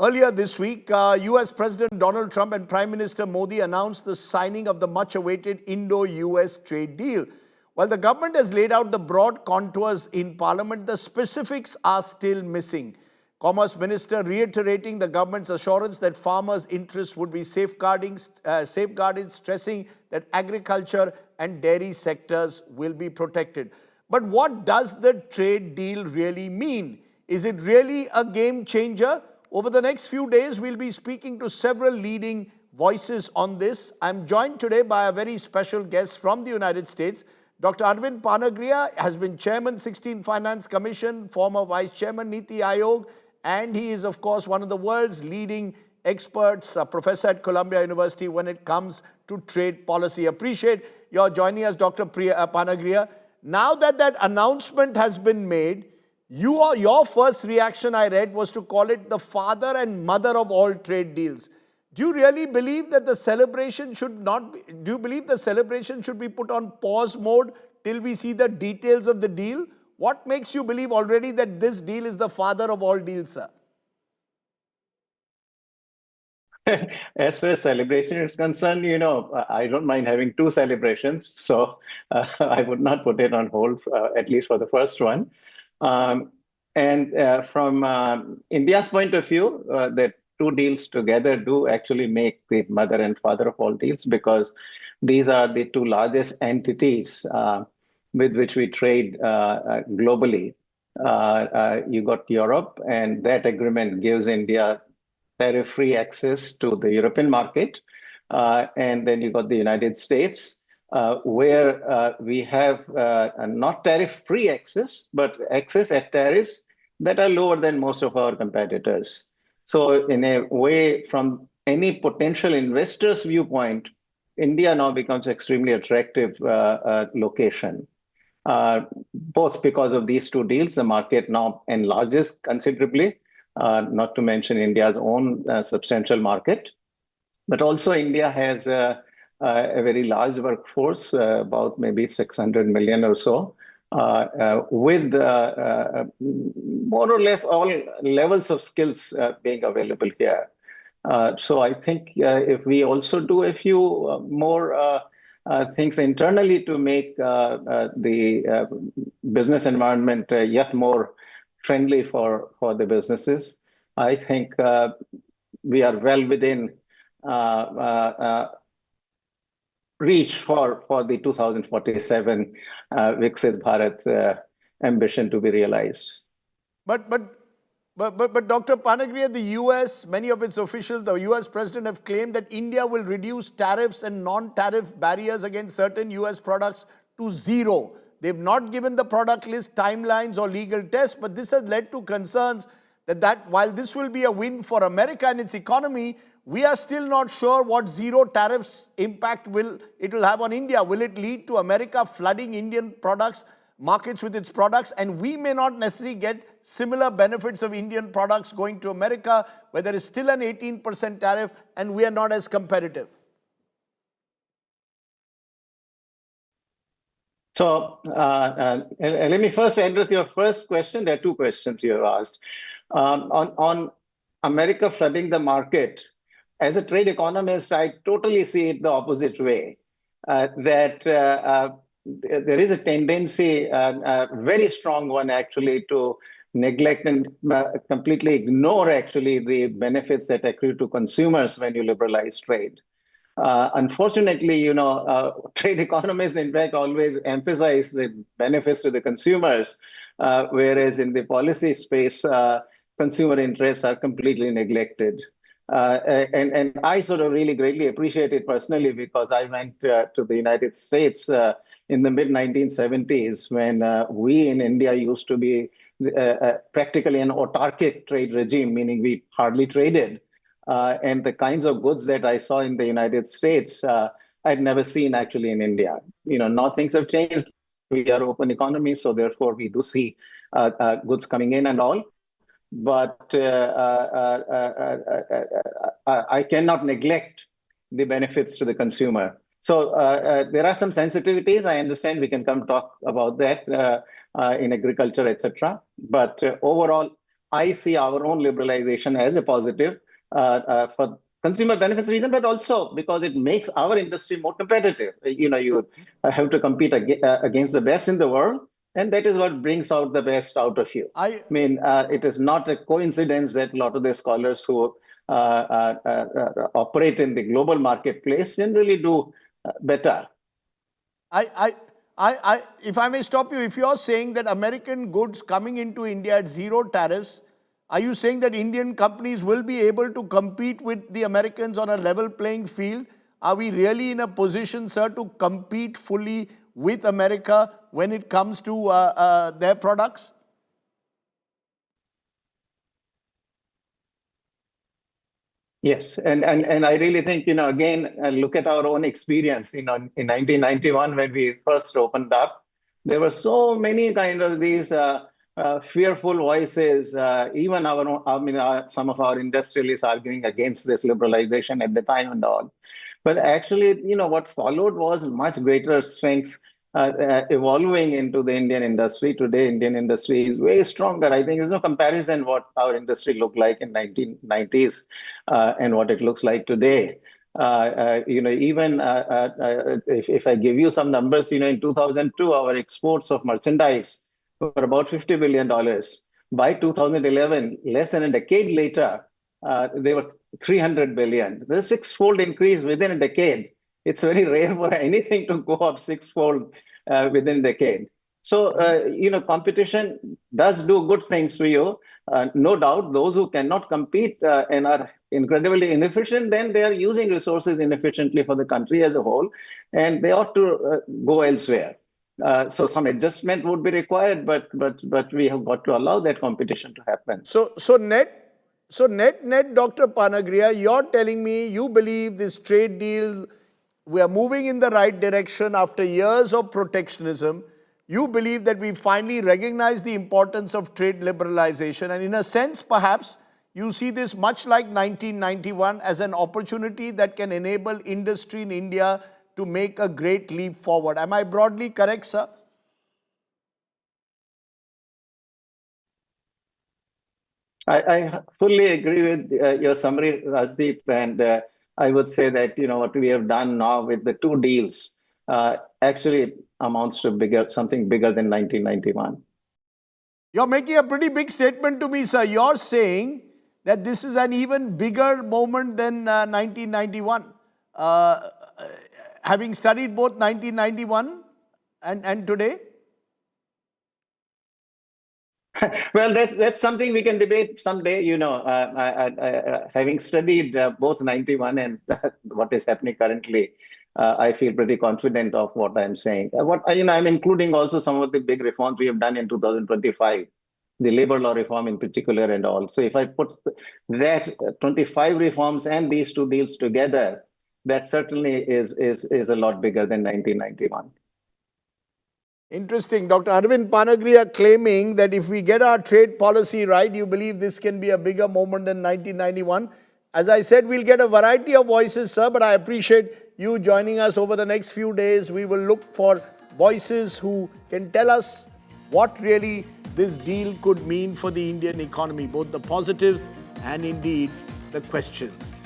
Earlier this week, US President Donald Trump and Prime Minister Modi announced the signing of the much-awaited Indo-US trade deal. While the government has laid out the broad contours in Parliament, the specifics are still missing. Commerce Minister reiterating the government's assurance that farmers' interests would be safeguarded, stressing that agriculture and dairy sectors will be protected. But what does the trade deal really mean? Is it really a game changer? Over the next few days, we'll be speaking to several leading voices on this. I'm joined today by a very special guest from the United States. Dr. Arvind Panagariya has been Chairman, 16 Finance Commission, former Vice-Chairman, NITI Aayog, and he is, of course, one of the world's leading experts, a professor at Columbia University when it comes to trade policy. Appreciate your joining us, Dr. Panagariya. Now that that announcement has been made, your first reaction, I read, was to call it the father and mother of all trade deals. Do you really believe that the celebration should not be, do you believe the celebration should be put on pause mode till we see the details of the deal? What makes you believe already that this deal is the father of all deals, sir? As far as celebration is concerned, I don't mind having two celebrations. So I would not put it on hold, at least for the first one. From India's point of view, the two deals together do actually make the mother and father of all deals, because these are the two largest entities with which we trade globally. You got Europe, and that agreement gives India tariff-free access to the European market. And then you got the United States, where we have not tariff-free access, but access at tariffs that are lower than most of our competitors. So in a way, from any potential investor's viewpoint, India now becomes extremely attractive location. Both because of these two deals, the market now enlarges considerably, not to mention India's own substantial market. But also India has a very large workforce, about maybe 600 million or so, with more or less all levels of skills being available here. So I think if we also do a few more things internally to make the business environment yet more friendly for the businesses, I think we are well within reach for the 2047 Vixit Bharat ambition to be realized. But Dr. Panagariya, the US, many of its officials, the US president have claimed that India will reduce tariffs and non-tariff barriers against certain US products to zero. They've not given the product list, timelines, or legal tests, but this has led to concerns that while this will be a win for America and its economy, we are still not sure what zero tariffs impact it will have on India. Will it lead to America flooding Indian markets with its products, and we may not necessarily get similar benefits of Indian products going to America, where there is still an 18% tariff and we are not as competitive? So let me first address your first question. There are two questions you have asked. On America flooding the market, as a trade economist, I totally see it the opposite way, that there is a tendency, a very strong one actually, to neglect and completely ignore actually the benefits that accrue to consumers when you liberalize trade. Unfortunately, trade economists, in fact, always emphasize the benefits to the consumers, whereas in the policy space, consumer interests are completely neglected. And I sort of really greatly appreciate it personally, because I went to the United States in the mid-1970s, when we in India used to be practically an autarkic trade regime, meaning we hardly traded. And the kinds of goods that I saw in the United States, I'd never seen actually in India. Now things have changed. We are open economy, so therefore we do see goods coming in and all. But I cannot neglect the benefits to the consumer. So there are some sensitivities. I understand we can come talk about that in agriculture, etc. But overall, I see our own liberalization as a positive for consumer benefits reason, but also because it makes our industry more competitive. You have to compete against the best in the world, and that is what brings out the best out of you. I, I mean, it is not a coincidence that a lot of the scholars who operate in the global marketplace generally do better. I, if I may stop you, if you're saying that American goods coming into India at zero tariffs, are you saying that Indian companies will be able to compete with the Americans on a level playing field? Are we really in a position, sir, to compete fully with America when it comes to their products? Yes, and I really think, again, look at our own experience. In 1991, when we first opened up, there were so many kind of these fearful voices. Even some of our industrialists arguing against this liberalization at the time and all. But actually, what followed was much greater strength evolving into the Indian industry. Today, Indian industry is way stronger. I think there's no comparison what our industry looked like in 1990s and what it looks like today. Even if I give you some numbers, in 2002, our exports of merchandise were about $50 billion. By 2011, less than a decade later, they were 300 billion. There's a six-fold increase within a decade. It's very rare for anything to go up six-fold within a decade. So, competition does do good things for you. No doubt, those who cannot compete and are incredibly inefficient, then they are using resources inefficiently for the country as a whole, and they ought to go elsewhere. So some adjustment would be required, but we have got to allow that competition to happen. So net, Dr. Panagariya, you're telling me you believe this trade deal, we are moving in the right direction after years of protectionism. You believe that we finally recognize the importance of trade liberalization, and in a sense, perhaps, you see this much like 1991 as an opportunity that can enable industry in India to make a great leap forward. Am I broadly correct, sir? I fully agree with your summary, Rajdeep, and I would say that what we have done now with the two deals actually amounts to something bigger than 1991. You're making a pretty big statement to me, sir. You're saying that this is an even bigger moment than 1991. Having studied both 1991 and today? Well, that's something we can debate someday. Having studied both 91 and what is happening currently, I feel pretty confident of what I'm saying. I'm including also some of the big reforms we have done in 2025, the labor law reform in particular and all. So if I put that 25 reforms and these two deals together, that certainly is a lot bigger than 1991. Interesting. Dr. Arvind Panagariya claiming that if we get our trade policy right, you believe this can be a bigger moment than 1991. As I said, we'll get a variety of voices, sir, but I appreciate you joining us over the next few days. We will look for voices who can tell us what really this deal could mean for the Indian economy, both the positives and indeed the questions.